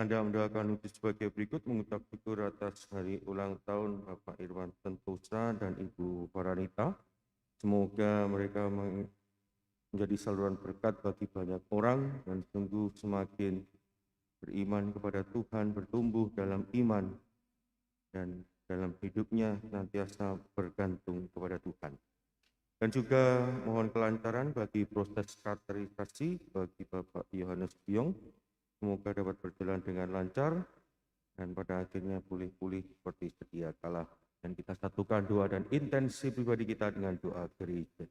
Anda mendoakan untuk sebagai berikut: mengucap syukur atas hari ulang tahun Bapak Irwan Sentosa dan Ibu Faranita. Semoga mereka menjadi saluran berkat bagi banyak orang dan sungguh semakin beriman kepada Tuhan, bertumbuh dalam iman, dan dalam hidupnya senantiasa bergantung kepada Tuhan. Dan juga mohon kelancaran bagi proses katerisasi bagi Bapak Yohanes Biong. Semoga dapat berjalan dengan lancar dan pada akhirnya pulih-pulih seperti sedia kala. Dan kita satukan doa dan intensi pribadi kita dengan doa gereja.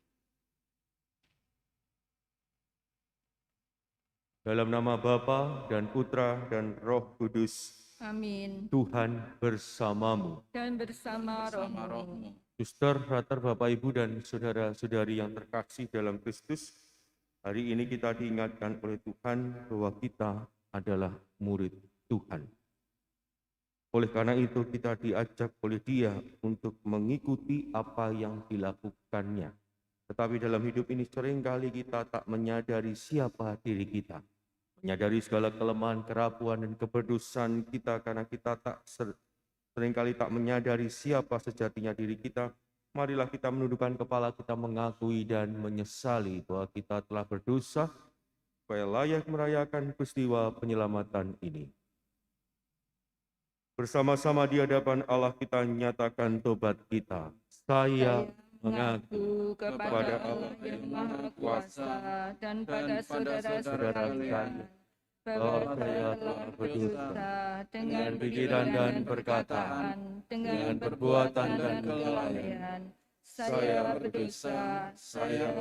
Dalam nama Bapa dan Putra dan Roh Kudus. Amin. Tuhan bersamamu. Dan bersama rohmu. Suster, frater, Bapak, Ibu, dan saudara-saudari yang terkasih dalam Kristus, hari ini kita diingatkan oleh Tuhan bahwa kita adalah murid Tuhan. Oleh karena itu kita diajak oleh Dia untuk mengikuti apa yang dilakukannya. Tetapi dalam hidup ini seringkali kita tak menyadari siapa diri kita. Menyadari segala kelemahan, kerapuan, dan keberdosan kita karena kita seringkali tak menyadari siapa sejatinya diri kita. Marilah kita menundukkan kepala kita, mengakui dan menyesali bahwa kita telah berdosa, supaya layak merayakan peristiwa penyelamatan ini. Bersama-sama di hadapan Allah kita nyatakan tobat kita. Saya mengaku kepada Allah yang Maha Kuasa dan pada saudara-saudara sekalian bahwa saya telah berdosa dengan pikiran dan perkataan, dengan perbuatan dan kelalaian. Saya berdosa, saya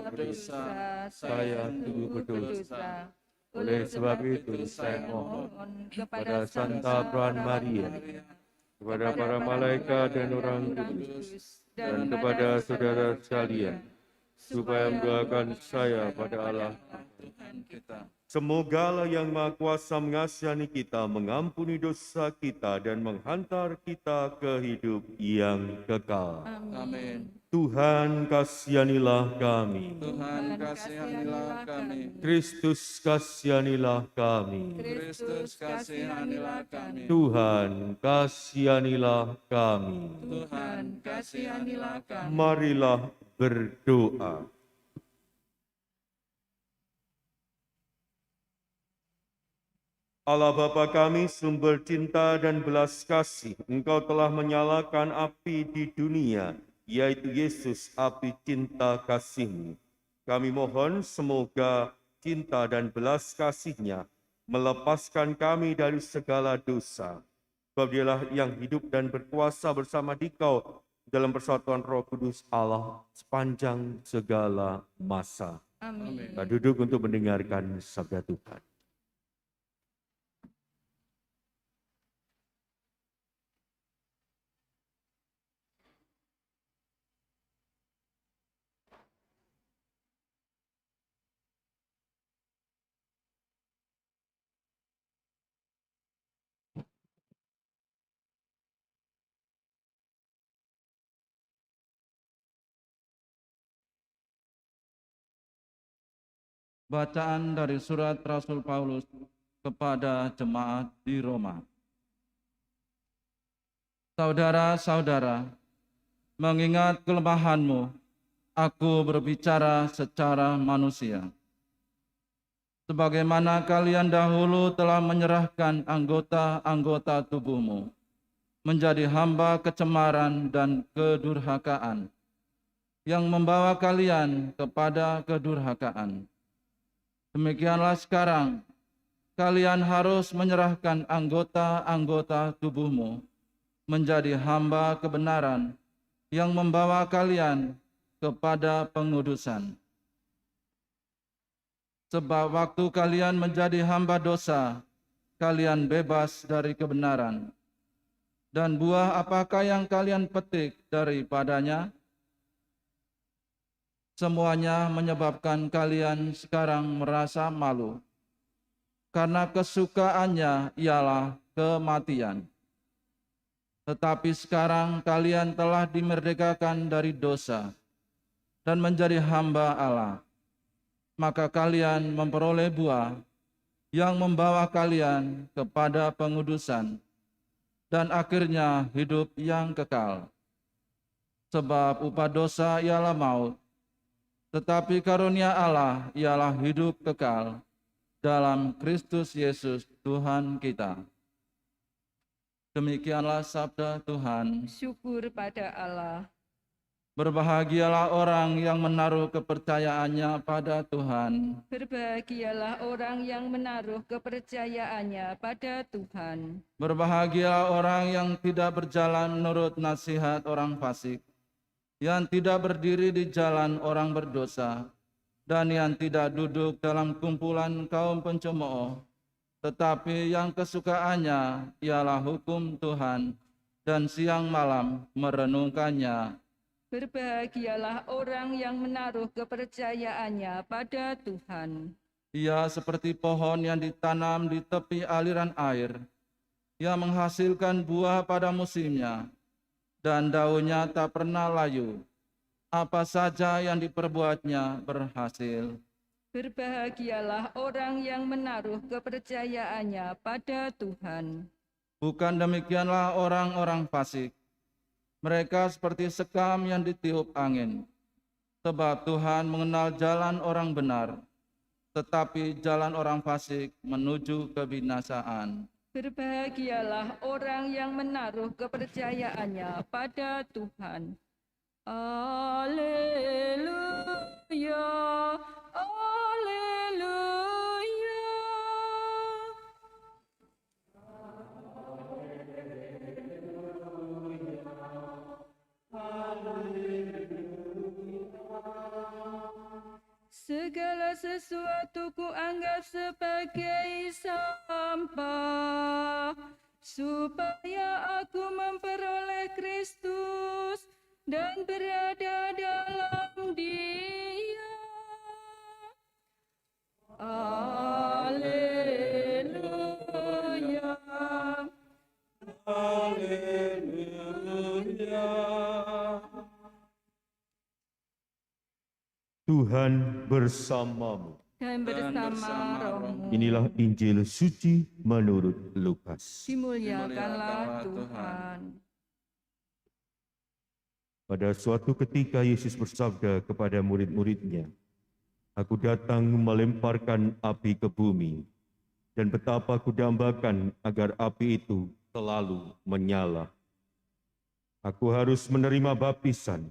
sungguh berdosa. Oleh sebab itu saya mohon kepada Santa Peran Maria, kepada para malaikat dan orang kudus, dan kepada saudara sekalian, supaya mendoakan saya pada Allah Tuhan kita. Semoga Allah yang Maha Kuasa mengasihani kita, mengampuni dosa kita, dan menghantar kita ke hidup yang kekal. Amin. Tuhan kasihanilah kami. Tuhan kasihanilah kami. Kristus kasihanilah kami. Kristus kasihanilah kami. Tuhan kasihanilah kami. Tuhan kasihanilah kami. Marilah berdoa. Allah Bapa kami, sumber cinta dan belas kasih, Engkau telah menyalakan api di dunia, yaitu Yesus, api cinta kasih-Mu. Kami mohon semoga cinta dan belas kasih-Nya melepaskan kami dari segala dosa. Sebab Dialah yang hidup dan berkuasa bersama Dikau dalam persatuan Roh Kudus Allah sepanjang segala masa. Amin. Kita duduk untuk mendengarkan sabda Tuhan. Bacaan dari surat Rasul Paulus kepada jemaat di Roma. Saudara-saudara, mengingat kelemahanmu, aku berbicara secara manusia. Sebagaimana kalian dahulu telah menyerahkan anggota-anggota tubuhmu menjadi hamba kecemaran dan kedurhakaan, yang membawa kalian kepada kedurhakaan. Demikianlah sekarang, kalian harus menyerahkan anggota-anggota tubuhmu menjadi hamba kebenaran yang membawa kalian kepada pengudusan. Sebab waktu kalian menjadi hamba dosa, kalian bebas dari kebenaran. Dan buah apakah yang kalian petik daripadanya? Semuanya menyebabkan kalian sekarang merasa malu, karena kesukaannya ialah kematian. Tetapi sekarang kalian telah dimerdekakan dari dosa dan menjadi hamba Allah. Maka kalian memperoleh buah, yang membawa kalian kepada pengudusan dan akhirnya hidup yang kekal. Sebab upah dosa ialah maut, tetapi karunia Allah ialah hidup kekal dalam Kristus Yesus Tuhan kita. Demikianlah sabda Tuhan. Syukur pada Allah. Berbahagialah orang yang menaruh kepercayaannya pada Tuhan. Berbahagialah orang yang menaruh kepercayaannya pada Tuhan. Berbahagialah orang yang tidak berjalan menurut nasihat orang fasik, yang tidak berdiri di jalan orang berdosa, dan yang tidak duduk dalam kumpulan kaum pencemooh, tetapi yang kesukaannya ialah hukum Tuhan, dan siang malam merenungkannya. Berbahagialah orang yang menaruh kepercayaannya pada Tuhan. Ia seperti pohon yang ditanam di tepi aliran air, yang menghasilkan buah pada musimnya, dan daunnya tak pernah layu. Apa saja yang diperbuatnya berhasil. Berbahagialah orang yang menaruh kepercayaannya pada Tuhan. Bukan demikianlah orang-orang fasik. Mereka seperti sekam yang ditiup angin. Sebab Tuhan mengenal jalan orang benar, tetapi jalan orang fasik menuju kebinasaan. Berbahagialah orang yang menaruh kepercayaannya pada Tuhan. Haleluya, haleluya. Segala sesuatu ku anggap sebagai sampah, supaya aku memperoleh Kristus dan berada dalam Dia. Haleluya, haleluya. Tuhan bersamamu. Dan bersama rohmu. Inilah Injil suci menurut Lukas. Dimuliakanlah Tuhan. Pada suatu ketika Yesus bersabda kepada murid-muridnya, "Aku datang melemparkan api ke bumi, dan betapa kudambakan agar api itu selalu menyala. Aku harus menerima baptisan,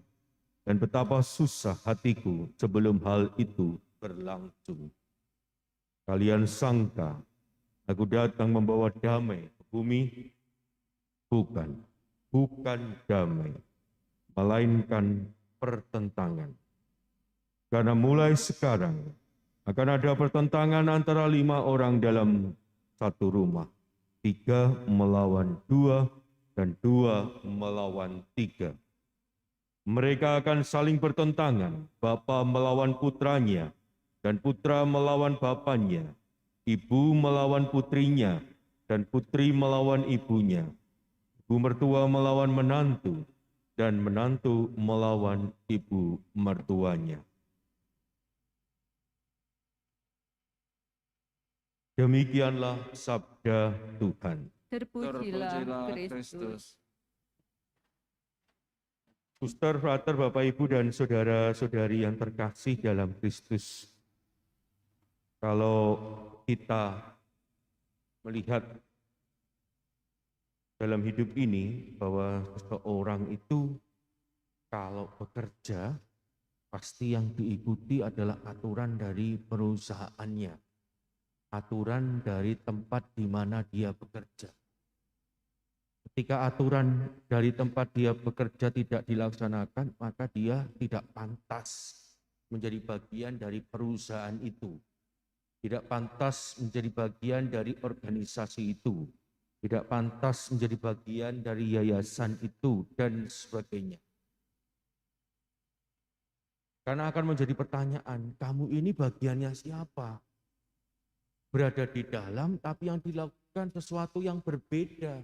dan betapa susah hatiku sebelum hal itu berlangsung. Kalian sangka aku datang membawa damai ke bumi? Bukan damai, melainkan pertentangan. Karena mulai sekarang akan ada pertentangan antara 5 orang dalam satu rumah, 3 melawan 2, dan 2 melawan 3. Mereka akan saling bertentangan, bapa melawan putranya, dan putra melawan bapanya, ibu melawan putrinya, dan putri melawan ibunya, ibu mertua melawan menantu, dan menantu melawan ibu mertuanya." Demikianlah sabda Tuhan. Terpujilah Kristus. Suster, frater, Bapak, Ibu, dan saudara-saudari yang terkasih dalam Kristus. Kalau kita melihat dalam hidup ini bahwa seseorang itu kalau bekerja, pasti yang diikuti adalah aturan dari perusahaannya, aturan dari tempat di mana dia bekerja. Ketika aturan dari tempat dia bekerja tidak dilaksanakan, maka dia tidak pantas menjadi bagian dari perusahaan itu. Tidak pantas menjadi bagian dari organisasi itu. Tidak pantas menjadi bagian dari yayasan itu, dan sebagainya. Karena akan menjadi pertanyaan, kamu ini bagiannya siapa? Berada di dalam, tapi yang dilakukan sesuatu yang berbeda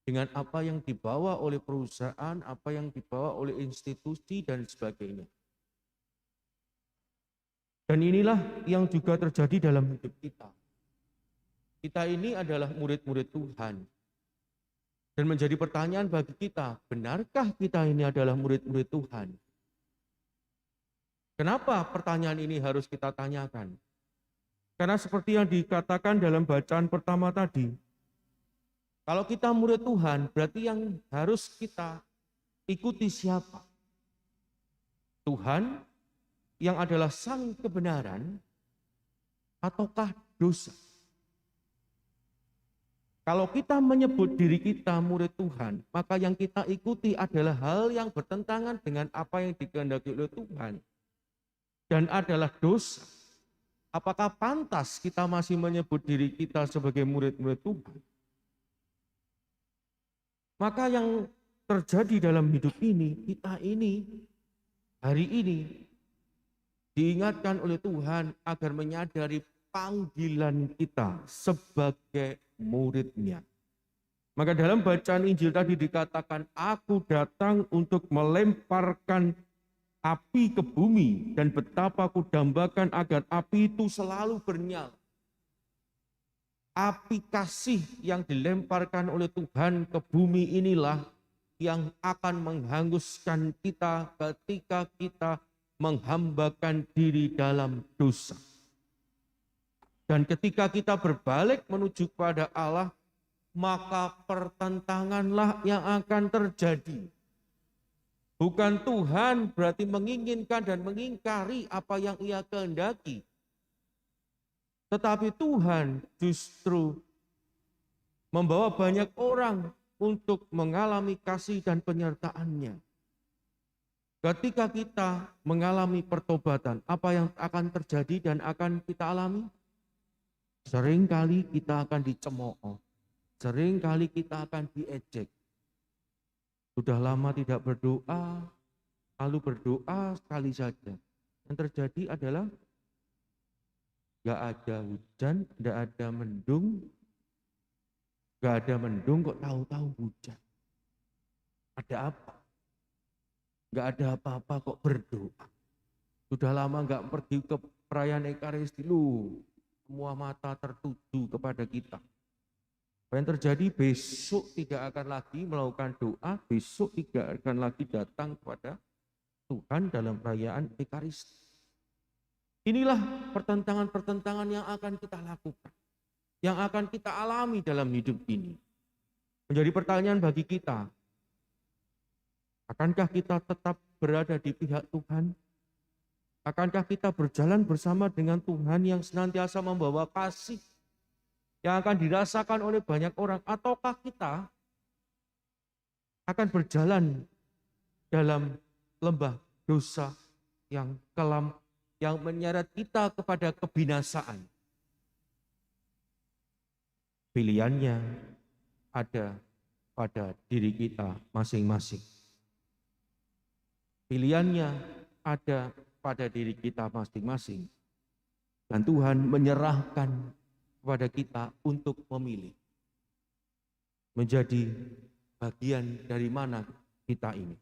dengan apa yang dibawa oleh perusahaan, apa yang dibawa oleh institusi, dan sebagainya. Dan inilah yang juga terjadi dalam hidup kita. Kita ini adalah murid-murid Tuhan. Dan menjadi pertanyaan bagi kita, benarkah kita ini adalah murid-murid Tuhan? Kenapa pertanyaan ini harus kita tanyakan? Karena seperti yang dikatakan dalam bacaan pertama tadi, kalau kita murid Tuhan, berarti yang harus kita ikuti siapa? Tuhan yang adalah sang kebenaran ataukah dosa? Kalau kita menyebut diri kita murid Tuhan, maka yang kita ikuti adalah hal yang bertentangan dengan apa yang dikehendaki oleh Tuhan. Dan adalah dosa. Apakah pantas kita masih menyebut diri kita sebagai murid-murid Tuhan? Maka yang terjadi dalam hidup ini, kita ini, hari ini, diingatkan oleh Tuhan agar menyadari panggilan kita sebagai murid-Nya. Maka dalam bacaan Injil tadi dikatakan, aku datang untuk melemparkan api ke bumi dan betapa aku dambakan agar api itu selalu bernyala. Api kasih yang dilemparkan oleh Tuhan ke bumi inilah yang akan menghanguskan kita ketika kita menghambakan diri dalam dosa. Dan ketika kita berbalik menuju kepada Allah, maka pertentanganlah yang akan terjadi. Bukan Tuhan berarti menginginkan dan mengingkari apa yang Ia kehendaki. Tetapi Tuhan justru membawa banyak orang untuk mengalami kasih dan penyertaan-Nya. Ketika kita mengalami pertobatan, apa yang akan terjadi dan akan kita alami? Seringkali kita akan dicemooh, seringkali kita akan diejek. Sudah lama tidak berdoa, lalu berdoa sekali saja. Yang terjadi adalah gak ada hujan, gak ada mendung, kok tahu-tahu hujan. Ada apa? Gak ada apa-apa kok berdoa. Sudah lama gak pergi ke perayaan Ekaristi, semua mata tertuju kepada kita. Apa yang terjadi? Besok tidak akan lagi melakukan doa, besok tidak akan lagi datang kepada Tuhan dalam perayaan Ekaristi. Inilah pertentangan-pertentangan yang akan kita lakukan, yang akan kita alami dalam hidup ini. Menjadi pertanyaan bagi kita, akankah kita tetap berada di pihak Tuhan? Akankah kita berjalan bersama dengan Tuhan yang senantiasa membawa kasih yang akan dirasakan oleh banyak orang? Ataukah kita akan berjalan dalam lembah dosa yang kelam, yang menyeret kita kepada kebinasaan? Pilihannya ada pada diri kita masing-masing. Pilihannya ada pada diri kita masing-masing. Dan Tuhan menyerahkan kepada kita untuk memilih. Menjadi bagian dari mana kita ini.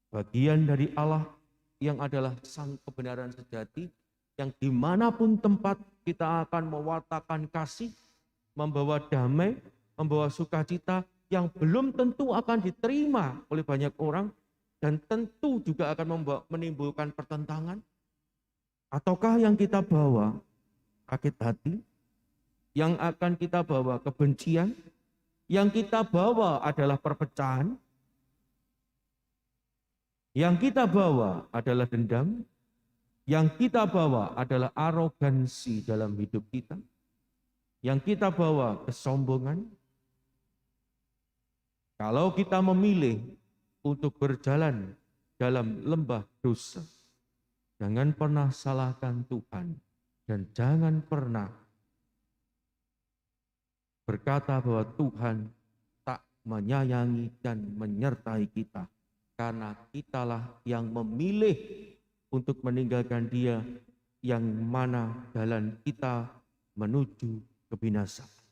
Bagian dari Allah yang adalah sang kebenaran sejati, yang dimanapun tempat kita akan mewartakan kasih, membawa damai, membawa sukacita yang belum tentu akan diterima oleh banyak orang, dan tentu juga akan menimbulkan pertentangan. Ataukah yang kita bawa sakit hati, yang akan kita bawa kebencian, yang kita bawa adalah perpecahan, yang kita bawa adalah dendam, yang kita bawa adalah arogansi dalam hidup kita, yang kita bawa kesombongan. Kalau kita memilih untuk berjalan dalam lembah dosa, jangan pernah salahkan Tuhan dan jangan pernah berkata bahwa Tuhan tak menyayangi dan menyertai kita, karena kitalah yang memilih untuk meninggalkan Dia, yang mana jalan kita menuju kebinasaan.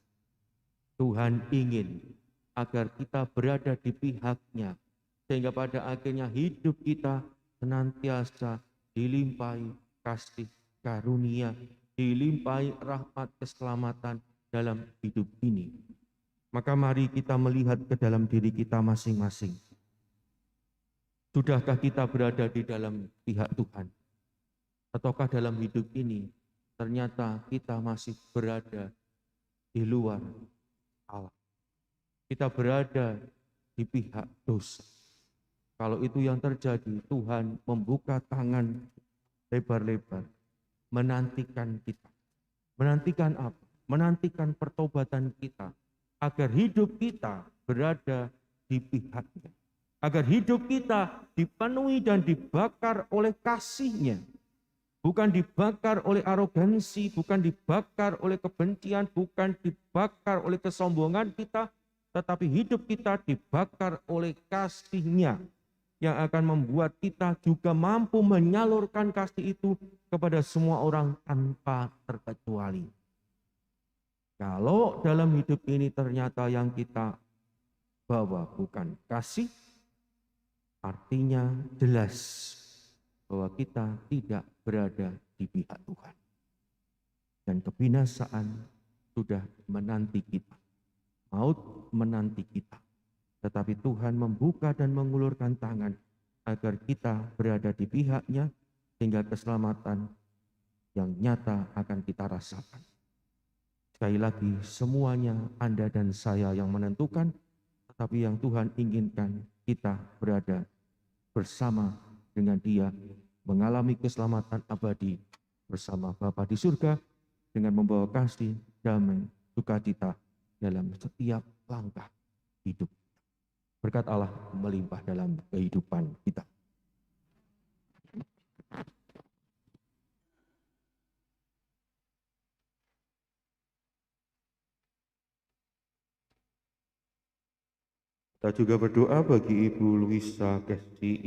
Tuhan ingin agar kita berada di pihak-Nya, sehingga pada akhirnya hidup kita senantiasa dilimpahi kasih karunia, dilimpahi rahmat keselamatan, dalam hidup ini. Maka mari kita melihat ke dalam diri kita masing-masing. Sudahkah kita berada di dalam pihak Tuhan? Ataukah dalam hidup ini ternyata kita masih berada di luar Allah? Kita berada di pihak dosa. Kalau itu yang terjadi, Tuhan membuka tangan lebar-lebar, menantikan kita. Menantikan apa? Menantikan pertobatan kita, agar hidup kita berada di pihaknya. Agar hidup kita dipenuhi dan dibakar oleh kasih-Nya. Bukan dibakar oleh arogansi, bukan dibakar oleh kebencian, bukan dibakar oleh kesombongan kita, tetapi hidup kita dibakar oleh kasih-Nya yang akan membuat kita juga mampu menyalurkan kasih itu kepada semua orang tanpa terkecuali. Kalau dalam hidup ini ternyata yang kita bawa bukan kasih, artinya jelas bahwa kita tidak berada di pihak Tuhan. Dan kebinasaan sudah menanti kita. Maut menanti kita. Tetapi Tuhan membuka dan mengulurkan tangan agar kita berada di pihak-Nya sehingga keselamatan yang nyata akan kita rasakan. Sekali lagi, semuanya Anda dan saya yang menentukan, tetapi yang Tuhan inginkan kita berada bersama dengan Dia, mengalami keselamatan abadi bersama Bapa di surga, dengan membawa kasih, damai, sukacita dalam setiap langkah hidup. Berkat Allah melimpah dalam kehidupan kita. Kita juga berdoa bagi Ibu Luisa Kesti